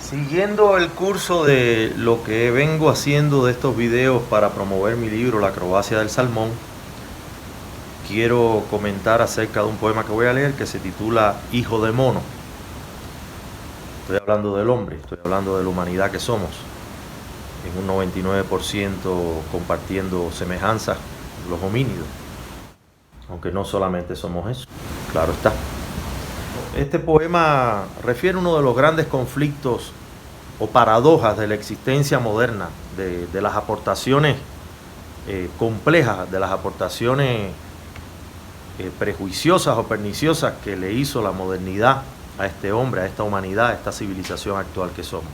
Siguiendo el curso de lo que vengo haciendo de estos videos para promover mi libro La acrobacia del salmón, quiero comentar acerca de un poema que voy a leer que se titula Hijo de mono. Estoy hablando del hombre, estoy hablando de la humanidad que somos, en un 99% compartiendo semejanzas los homínidos, aunque no solamente somos eso, claro está. Este poema refiere a uno de los grandes conflictos o paradojas de la existencia moderna, de las aportaciones complejas, de las aportaciones prejuiciosas o perniciosas que le hizo la modernidad a este hombre, a esta humanidad, a esta civilización actual que somos.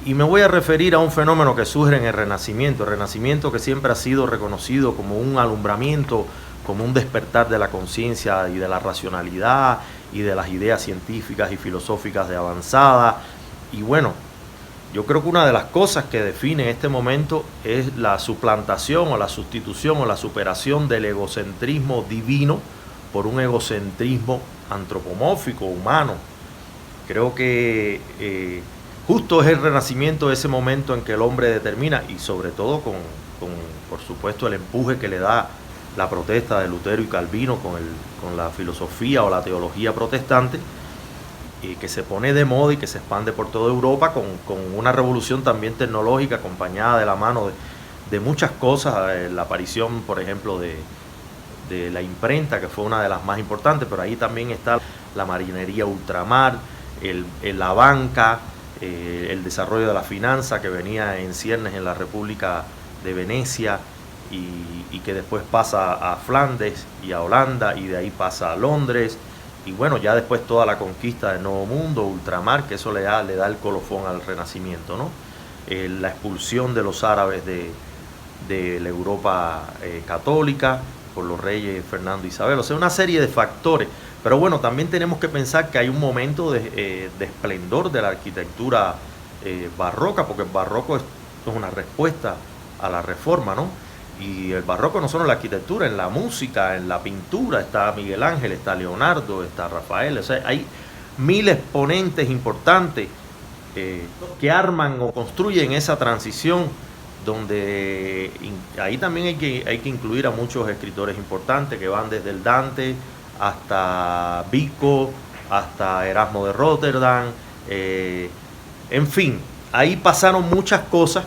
Y me voy a referir a un fenómeno que surge en el Renacimiento que siempre ha sido reconocido como un alumbramiento, como un despertar de la conciencia y de la racionalidad y de las ideas científicas y filosóficas de avanzada. Y bueno, yo creo que una de las cosas que define este momento es la suplantación o la sustitución o la superación del egocentrismo divino por un egocentrismo antropomórfico, humano. Creo que justo es el Renacimiento ese momento en que el hombre determina, y sobre todo con por supuesto, el empuje que le da la protesta de Lutero y Calvino con la filosofía o la teología protestante, que se pone de moda y que se expande por toda Europa con una revolución también tecnológica acompañada de la mano de muchas cosas, la aparición, por ejemplo, de la imprenta, que fue una de las más importantes, pero ahí también está la marinería ultramar, la banca, el desarrollo de la finanza que venía en ciernes en la República de Venecia y que después pasa a Flandes y a Holanda y de ahí pasa a Londres. Y bueno, ya después toda la conquista del Nuevo Mundo, ultramar, que eso le da el colofón al Renacimiento, ¿no? La expulsión de los árabes de la Europa católica por los reyes Fernando y Isabel, o sea, una serie de factores. Pero bueno, también tenemos que pensar que hay un momento de esplendor de la arquitectura barroca, porque el barroco es una respuesta a la reforma, ¿no? Y el barroco no solo en la arquitectura, en la música, en la pintura, está Miguel Ángel, está Leonardo, está Rafael, o sea, hay mil exponentes importantes que arman o construyen esa transición, donde ahí también hay que incluir a muchos escritores importantes que van desde el Dante hasta Vico, hasta Erasmo de Rotterdam, en fin, ahí pasaron muchas cosas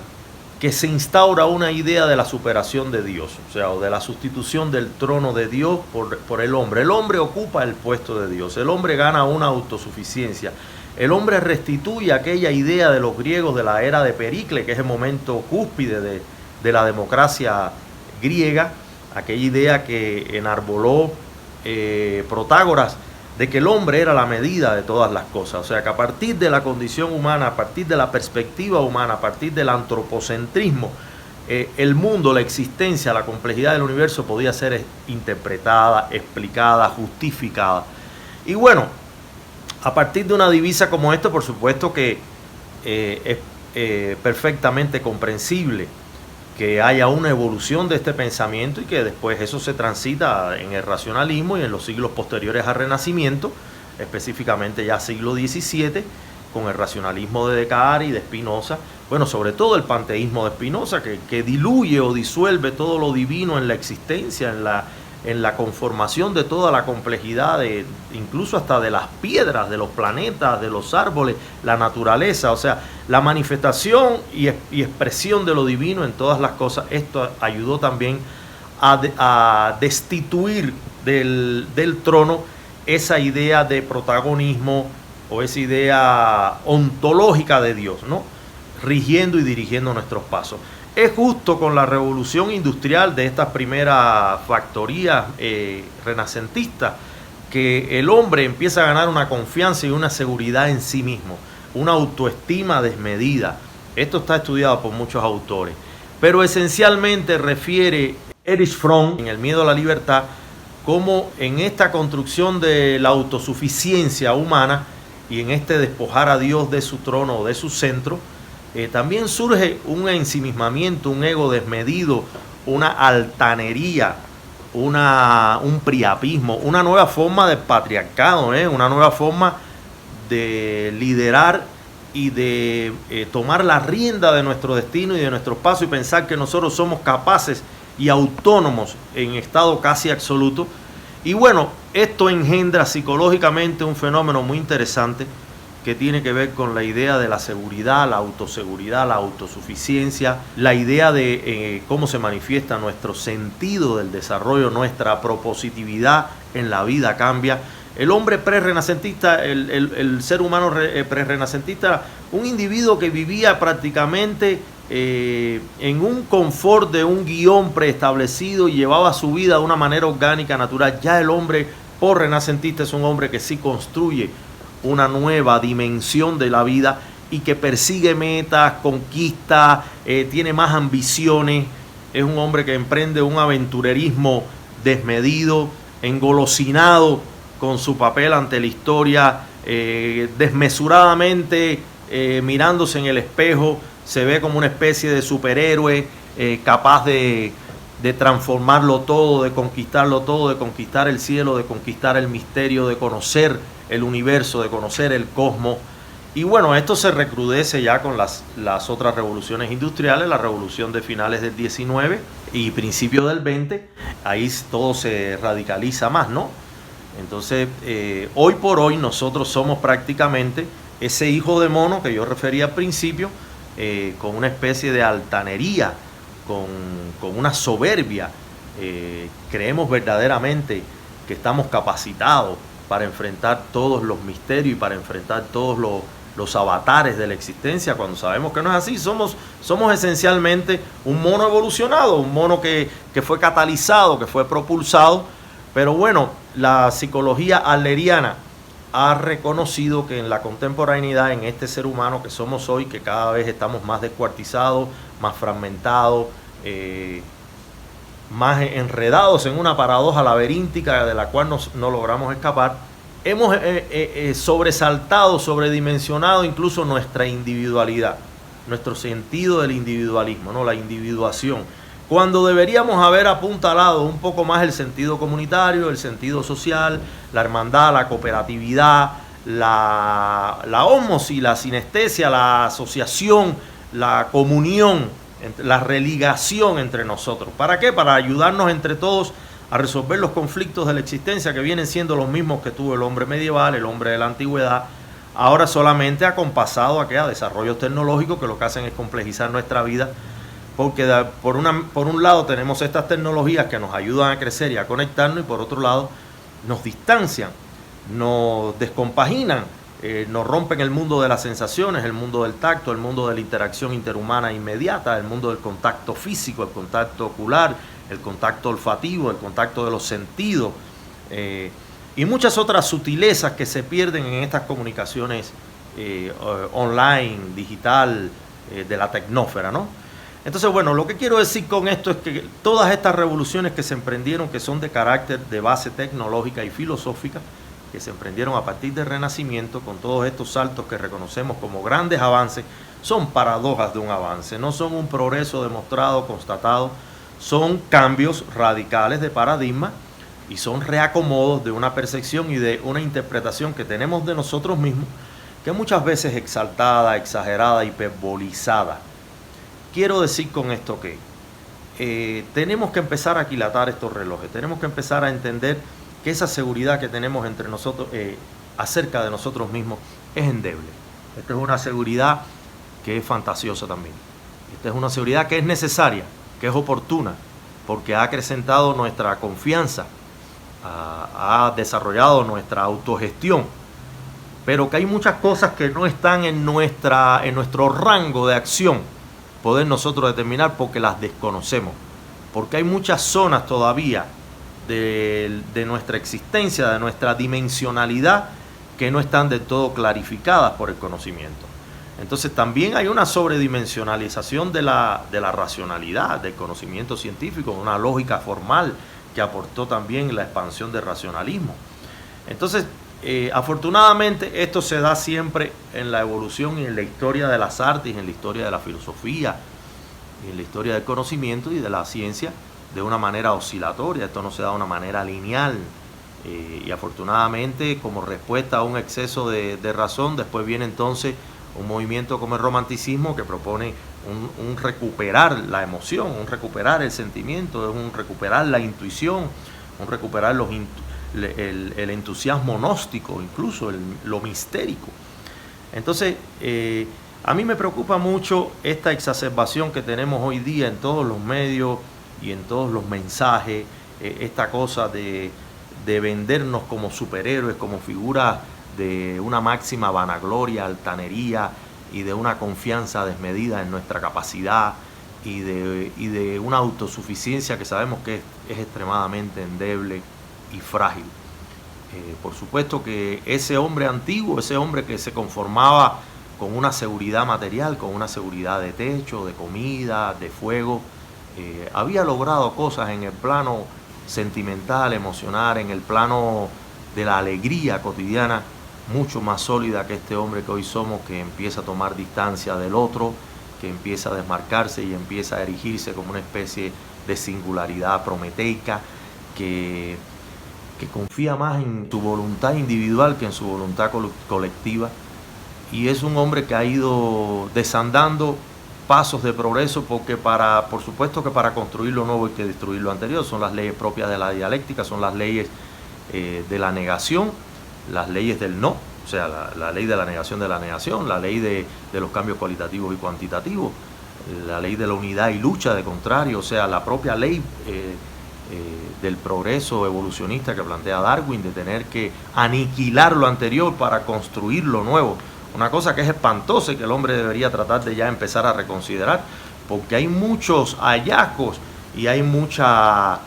que se instaura una idea de la superación de Dios, o sea, o de la sustitución del trono de Dios por el hombre. El hombre ocupa el puesto de Dios, el hombre gana una autosuficiencia, el hombre restituye aquella idea de los griegos de la era de Pericles, que es el momento cúspide de la democracia griega, aquella idea que enarboló Protágoras, de que el hombre era la medida de todas las cosas, o sea que a partir de la condición humana, a partir de la perspectiva humana, a partir del antropocentrismo, el mundo, la existencia, la complejidad del universo podía ser interpretada, explicada, justificada. Y bueno, a partir de una divisa como esta, por supuesto que es perfectamente comprensible que haya una evolución de este pensamiento y que después eso se transita en el racionalismo y en los siglos posteriores al Renacimiento, específicamente ya siglo XVII, con el racionalismo de Descartes y de Spinoza, bueno, sobre todo el panteísmo de Spinoza, que diluye o disuelve todo lo divino en la existencia, en la conformación de toda la complejidad, incluso hasta de las piedras, de los planetas, de los árboles, la naturaleza, o sea, la manifestación y expresión de lo divino en todas las cosas. Esto ayudó también a destituir del trono esa idea de protagonismo o esa idea ontológica de Dios, ¿no? Rigiendo y dirigiendo nuestros pasos. Es justo con la revolución industrial de estas primeras factorías renacentistas que el hombre empieza a ganar una confianza y una seguridad en sí mismo, una autoestima desmedida. Esto está estudiado por muchos autores, pero esencialmente refiere Erich Fromm en El miedo a la libertad como en esta construcción de la autosuficiencia humana y en este despojar a Dios de su trono o de su centro, también surge un ensimismamiento, un ego desmedido, una altanería, un priapismo, una nueva forma de patriarcado, una nueva forma de liderar y de tomar la rienda de nuestro destino y de nuestros pasos y pensar que nosotros somos capaces y autónomos en estado casi absoluto. Y bueno, esto engendra psicológicamente un fenómeno muy interesante que tiene que ver con la idea de la seguridad, la autoseguridad, la autosuficiencia, la idea de cómo se manifiesta nuestro sentido del desarrollo, nuestra propositividad en la vida cambia. El hombre prerrenacentista, el ser humano prerrenacentista, un individuo que vivía prácticamente en un confort de un guión preestablecido y llevaba su vida de una manera orgánica, natural. Ya el hombre posrenacentista es un hombre que sí construye una nueva dimensión de la vida y que persigue metas, conquista, tiene más ambiciones. Es un hombre que emprende un aventurerismo desmedido, engolosinado con su papel ante la historia, desmesuradamente mirándose en el espejo, se ve como una especie de superhéroe capaz de transformarlo todo, de conquistarlo todo, de conquistar el cielo, de conquistar el misterio, de conocer el universo, de conocer el cosmos. Y bueno, esto se recrudece ya con las otras revoluciones industriales, la revolución de finales del 19 y principios del 20, ahí todo se radicaliza más, ¿no? Entonces, hoy por hoy nosotros somos prácticamente ese hijo de mono que yo refería al principio, con una especie de altanería, con una soberbia. Creemos verdaderamente que estamos capacitados para enfrentar todos los misterios y para enfrentar todos los avatares de la existencia, cuando sabemos que no es así. Somos esencialmente un mono evolucionado, un mono que fue catalizado, que fue propulsado. Pero bueno, la psicología adleriana ha reconocido que en la contemporaneidad, en este ser humano que somos hoy, que cada vez estamos más descuartizados, más fragmentados, más enredados en una paradoja laberíntica de la cual no logramos escapar, hemos sobresaltado, sobredimensionado incluso nuestra individualidad, nuestro sentido del individualismo, ¿no? La individuación, cuando deberíamos haber apuntalado un poco más el sentido comunitario, el sentido social, la hermandad, la cooperatividad, la ósmosis, la sinestesia, la asociación, la comunión, la religación entre nosotros. ¿Para qué? Para ayudarnos entre todos a resolver los conflictos de la existencia, que vienen siendo los mismos que tuvo el hombre medieval, el hombre de la antigüedad, ahora solamente acompasado a desarrollos tecnológicos que lo que hacen es complejizar nuestra vida, porque por un lado tenemos estas tecnologías que nos ayudan a crecer y a conectarnos, y por otro lado nos distancian, nos descompaginan, nos rompen el mundo de las sensaciones, el mundo del tacto, el mundo de la interacción interhumana inmediata, el mundo del contacto físico, el contacto ocular, el contacto olfativo, el contacto de los sentidos, y muchas otras sutilezas que se pierden en estas comunicaciones online, digital, de la tecnósfera, ¿no? Entonces, bueno, lo que quiero decir con esto es que todas estas revoluciones que se emprendieron, que son de carácter de base tecnológica y filosófica, que se emprendieron a partir del Renacimiento, con todos estos saltos que reconocemos como grandes avances, son paradojas de un avance, no son un progreso demostrado, constatado, son cambios radicales de paradigma y son reacomodos de una percepción y de una interpretación que tenemos de nosotros mismos, que muchas veces exaltada, exagerada, hiperbolizada. Quiero decir con esto que tenemos que empezar a aquilatar estos relojes, tenemos que empezar a entender que esa seguridad que tenemos entre nosotros, acerca de nosotros mismos, es endeble. Esta es una seguridad que es fantasiosa también. Esta es una seguridad que es necesaria, que es oportuna, porque ha acrecentado nuestra confianza, ha desarrollado nuestra autogestión, pero que hay muchas cosas que no están en nuestro rango de acción, poder nosotros determinar, porque las desconocemos, porque hay muchas zonas todavía de nuestra existencia, de nuestra dimensionalidad, que no están del todo clarificadas por el conocimiento. Entonces también hay una sobredimensionalización de la racionalidad, del conocimiento científico, una lógica formal que aportó también la expansión del racionalismo. Entonces, afortunadamente esto se da siempre en la evolución y en la historia de las artes, en la historia de la filosofía, en la historia del conocimiento y de la ciencia, de una manera oscilatoria. Esto no se da de una manera lineal, y afortunadamente, como respuesta a un exceso de razón, después viene entonces Un movimiento como el romanticismo que propone un recuperar la emoción, un recuperar el sentimiento, un recuperar la intuición, un recuperar el entusiasmo gnóstico, incluso lo mistérico. Entonces, a mí me preocupa mucho esta exacerbación que tenemos hoy día en todos los medios y en todos los mensajes, esta cosa de vendernos como superhéroes, como figuras de una máxima vanagloria, altanería y de una confianza desmedida en nuestra capacidad y de una autosuficiencia que sabemos que es extremadamente endeble y frágil. Por supuesto que ese hombre antiguo, ese hombre que se conformaba con una seguridad material, con una seguridad de techo, de comida, de fuego, había logrado cosas en el plano sentimental, emocional, en el plano de la alegría cotidiana, mucho más sólida que este hombre que hoy somos, que empieza a tomar distancia del otro, que empieza a desmarcarse y empieza a erigirse como una especie de singularidad prometeica, que confía más en su voluntad individual que en su voluntad colectiva, y es un hombre que ha ido desandando pasos de progreso, porque por supuesto que para construir lo nuevo hay que destruir lo anterior. Son las leyes propias de la dialéctica, son las leyes de la negación, las leyes del no, o sea, la ley de la negación, la ley de los cambios cualitativos y cuantitativos, la ley de la unidad y lucha de contrario, o sea, la propia ley del progreso evolucionista que plantea Darwin, de tener que aniquilar lo anterior para construir lo nuevo. Una cosa que es espantosa y que el hombre debería tratar de ya empezar a reconsiderar, porque hay muchos hallazgos y hay mucha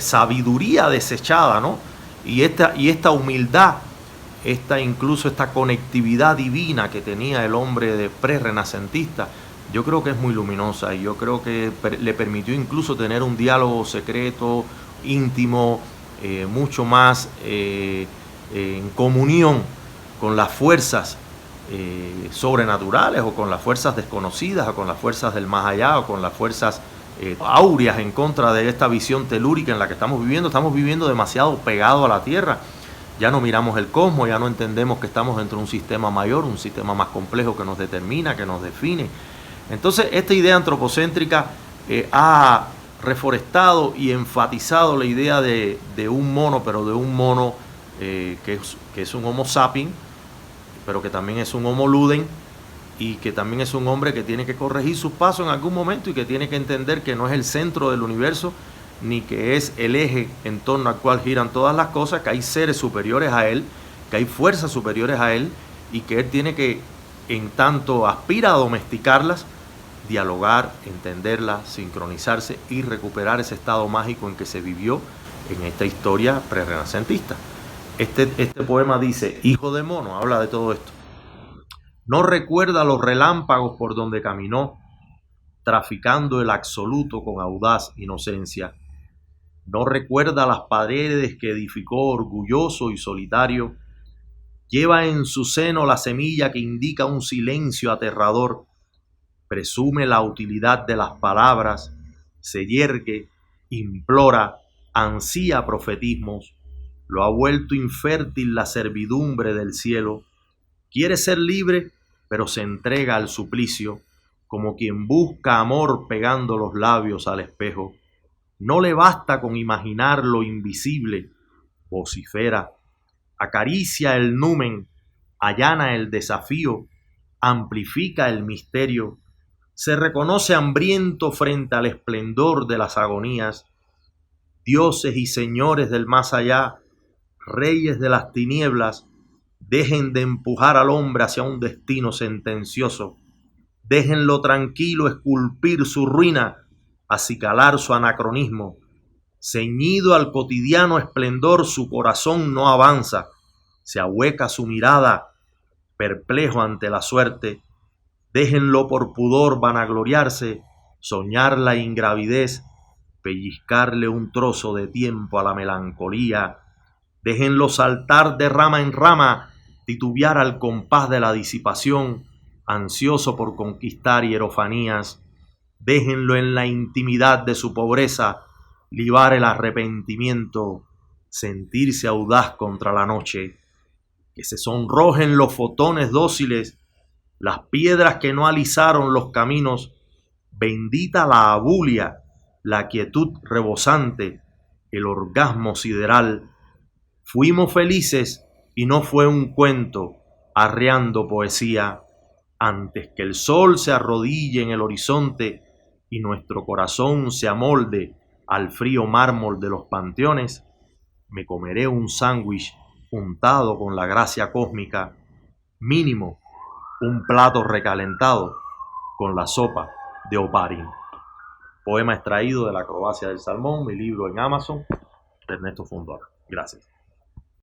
sabiduría desechada, ¿no? Y esta humildad, incluso esta conectividad divina que tenía el hombre de pre-renacentista, yo creo que es muy luminosa, y yo creo que le permitió incluso tener un diálogo secreto, íntimo, mucho más en comunión con las fuerzas sobrenaturales, o con las fuerzas desconocidas, o con las fuerzas del más allá, o con las fuerzas áureas en contra de esta visión telúrica en la que estamos viviendo. Estamos viviendo demasiado pegado a la Tierra. Ya no miramos el cosmos, ya no entendemos que estamos dentro de un sistema mayor, un sistema más complejo que nos determina, que nos define. Entonces, esta idea antropocéntrica ha reforestado y enfatizado la idea de un mono, pero de un mono que es un Homo sapiens, pero que también es un Homo ludens, y que también es un hombre que tiene que corregir sus pasos en algún momento, y que tiene que entender que no es el centro del universo, ni que es el eje en torno al cual giran todas las cosas, que hay seres superiores a él, que hay fuerzas superiores a él, y que él tiene que, en tanto aspira a domesticarlas, dialogar, entenderlas, sincronizarse y recuperar ese estado mágico en que se vivió en esta historia prerrenacentista. Este poema dice: hijo de mono, habla de todo esto. No recuerda los relámpagos por donde caminó, traficando el absoluto con audaz inocencia. No recuerda las paredes que edificó orgulloso y solitario. Lleva en su seno la semilla que indica un silencio aterrador. Presume la utilidad de las palabras, se yergue, implora, ansía profetismos. Lo ha vuelto infértil la servidumbre del cielo. Quiere ser libre, pero se entrega al suplicio, como quien busca amor pegando los labios al espejo. No le basta con imaginar lo invisible, vocifera, acaricia el numen, allana el desafío, amplifica el misterio, se reconoce hambriento frente al esplendor de las agonías. Dioses y señores del más allá, reyes de las tinieblas, dejen de empujar al hombre hacia un destino sentencioso. Déjenlo tranquilo esculpir su ruina, acicalar su anacronismo. Ceñido al cotidiano esplendor, su corazón no avanza. Se ahueca su mirada, perplejo ante la suerte. Déjenlo por pudor vanagloriarse, soñar la ingravidez, pellizcarle un trozo de tiempo a la melancolía. Déjenlo saltar de rama en rama, titubear al compás de la disipación, ansioso por conquistar hierofanías. Déjenlo en la intimidad de su pobreza, libar el arrepentimiento, sentirse audaz contra la noche. Que se sonrojen los fotones dóciles, las piedras que no alisaron los caminos, bendita la abulia, la quietud rebosante, el orgasmo sideral. Fuimos felices y no fue un cuento, arreando poesía, antes que el sol se arrodille en el horizonte y nuestro corazón se amolde al frío mármol de los panteones, me comeré un sándwich untado con la gracia cósmica, mínimo un plato recalentado con la sopa de Oparin. Poema extraído de La acrobacia del salmón, mi libro en Amazon, de Ernesto Fundora. Gracias.